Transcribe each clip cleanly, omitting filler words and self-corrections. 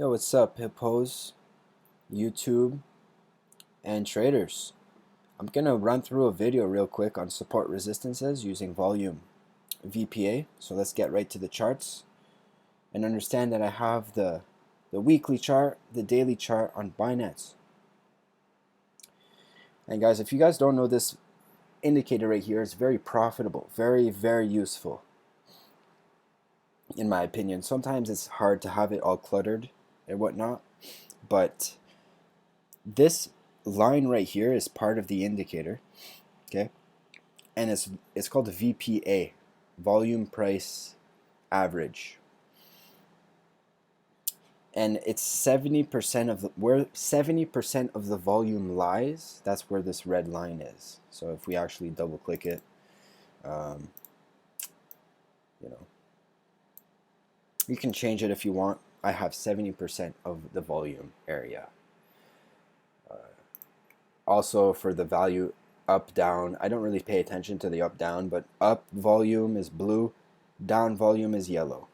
Yo, what's up, hippos, YouTube, and traders? I'm gonna run through a video real quick on support resistances using volume VPA. So let's get right to the charts and understand that I have the weekly chart, the daily chart on Binance. And guys, if you guys don't know, this indicator right here is very profitable, very useful in my opinion. Sometimes it's hard to have it all cluttered and whatnot, but this line right here is part of the indicator, okay, and it's called the VPA, volume price average, and it's 70% of where 70% of the volume lies. That's where this red line is. So if we actually double click it, you know, you can change it if you want. I have 70% of the volume area. Also for the value up down, I don't really pay attention to the up down, but up volume is blue, down volume is yellow.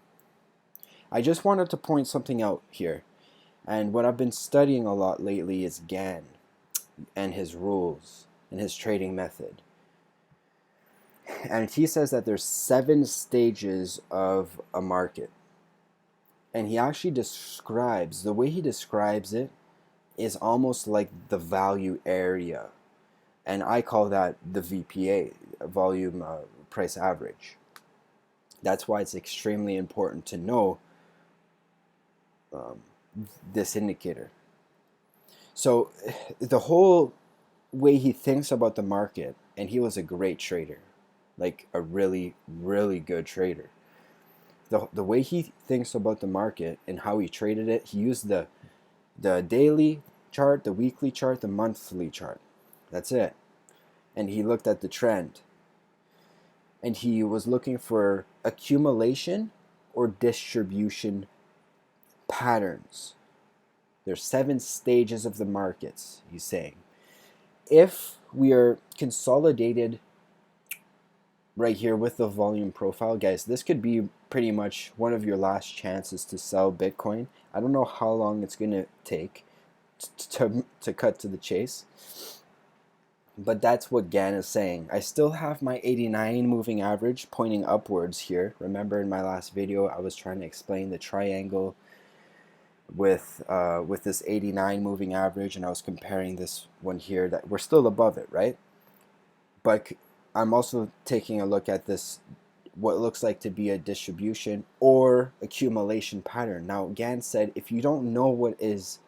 I just wanted to point something out here, and what I've been studying a lot lately is Gann and his rules and his trading method. And he says that there's 7 stages of a market, and he actually describes, the way he describes it is almost like the value area, and I call that the VPA, volume price average. That's why it's extremely important to know this indicator. So the whole way he thinks about the market, and he was a great trader, like a really good trader. The way he thinks about the market and how he traded it, he used the daily chart, the weekly chart, the monthly chart. That's it. And he looked at the trend. And he was looking for accumulation or distribution patterns. There's 7 stages of the markets, he's saying. If we are consolidated right here with the volume profile, guys, this could be pretty much one of your last chances to sell Bitcoin. I don't know how long it's going to take to cut to the chase, but that's what Gann is saying. I still have my 89 moving average pointing upwards here. Remember in my last video I was trying to explain the triangle with this 89 moving average, and I was comparing this one here that we're still above it, right? But I'm also taking a look at this, what looks like to be a distribution or accumulation pattern. Now Gann said if you don't know what is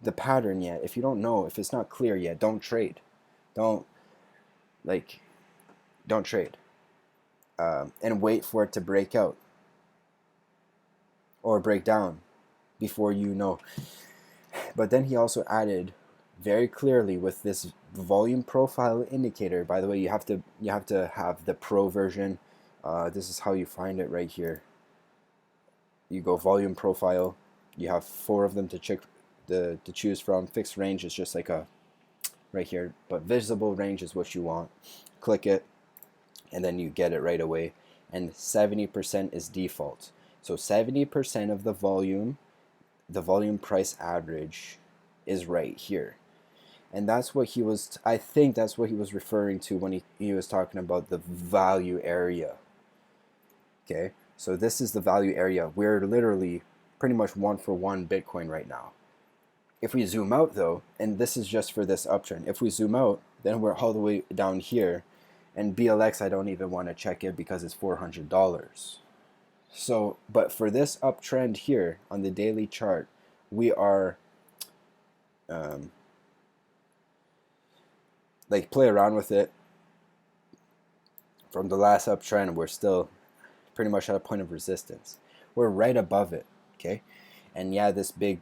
the pattern yet, if you don't know, if it's not clear yet, don't trade. Don't trade, and wait for it to break out or break down before you know. But then he also added very clearly with this volume profile indicator. By the way, you have to have the pro version. This is how you find it right here. You go volume profile. You have 4 of them to choose from. Fixed range is just like a right here, but visible range is what you want. Click it, and then you get it right away. And 70% is default. So 70% of the volume price average is right here. And that's what he was, I think that's what he was referring to when he was talking about the value area. Okay, so this is the value area. We're literally pretty much 1-for-1 Bitcoin right now. If we zoom out though, and this is just for this uptrend, if we zoom out, then we're all the way down here, and BLX, I don't even want to check it because it's $400. So, but for this uptrend here on the daily chart, we are like play around with it. From the last uptrend, we're still pretty much at a point of resistance. We're right above it, okay? And yeah, this big,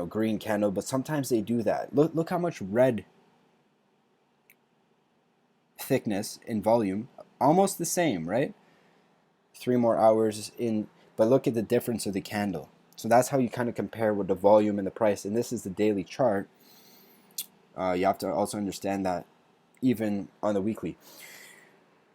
green candle, but sometimes they do that. Look how much red thickness in volume, almost the same, right? 3 more hours in, but look at the difference of the candle. So that's how you kind of compare with the volume and the price. And this is the daily chart. You have to also understand that even on the weekly.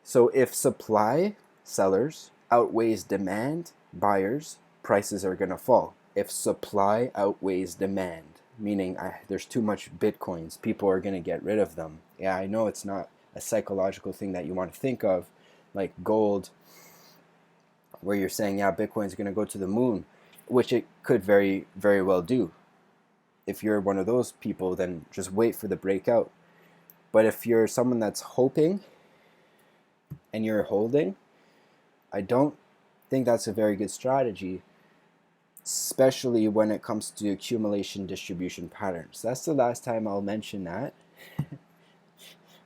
So if supply, sellers, outweighs demand, buyers, prices are going to fall. if supply outweighs demand, meaning there's too much Bitcoins, people are going to get rid of them. Yeah, I know it's not a psychological thing that you want to think of, like gold, where you're saying, yeah, Bitcoin's going to go to the moon, which it could very, very well do. If you're one of those people, then just wait for the breakout. But if you're someone that's hoping and you're holding, I don't think that's a very good strategy, especially when it comes to accumulation distribution patterns. That's the last time I'll mention that.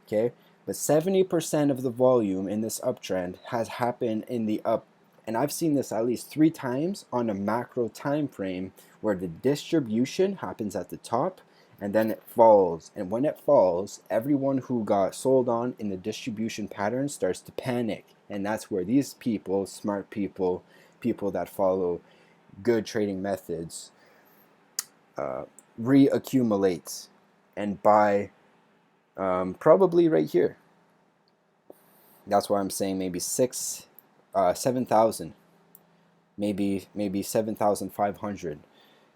Okay, but 70% of the volume in this uptrend has happened in the up, and I've seen this at least 3 times on a macro time frame where the distribution happens at the top and then it falls, and when it falls, everyone who got sold on in the distribution pattern starts to panic, and that's where these people, smart people, people that follow good trading methods, reaccumulate and buy, probably right here. That's why I'm saying maybe 7,000, maybe 7,500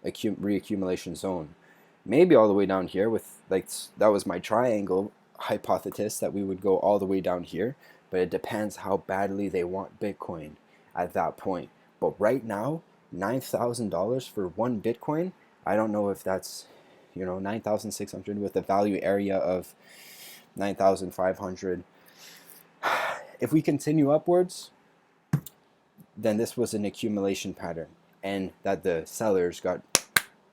reaccumulation zone, maybe all the way down here with, like, that was my triangle hypothesis, that we would go all the way down here, but it depends how badly they want Bitcoin at that point. But right now, $9,000 for one Bitcoin, I don't know if that's, 9,600 with a value area of 9,500. If we continue upwards, then this was an accumulation pattern, and that the sellers got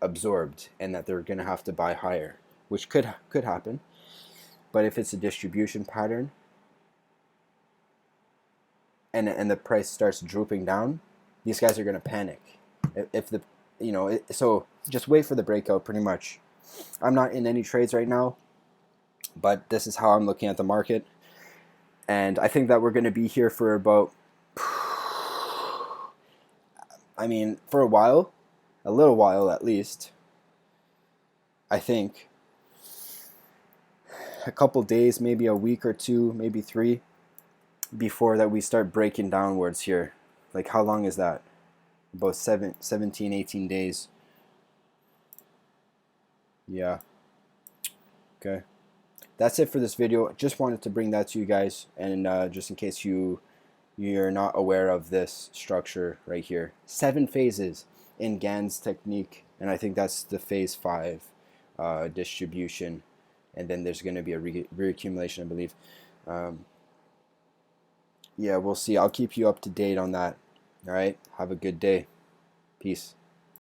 absorbed and that they're going to have to buy higher, which could happen. But if it's a distribution pattern and the price starts drooping down, these guys are going to panic. If the so just wait for the breakout, pretty much. I'm not in any trades right now, but this is how I'm looking at the market, and I think that we're going to be here for about, for a while, a little while at least. I think a couple days, maybe a week or two, maybe 3, before that we start breaking downwards here. Like, how long is that? About 17, 18 days. Yeah. Okay. That's it for this video. Just wanted to bring that to you guys, and just in case you're not aware of this structure right here. 7 phases in Gann's technique, and I think that's the phase 5 distribution, and then there's going to be a reaccumulation, I believe. Yeah, we'll see. I'll keep you up to date on that. All right. Have a good day. Peace.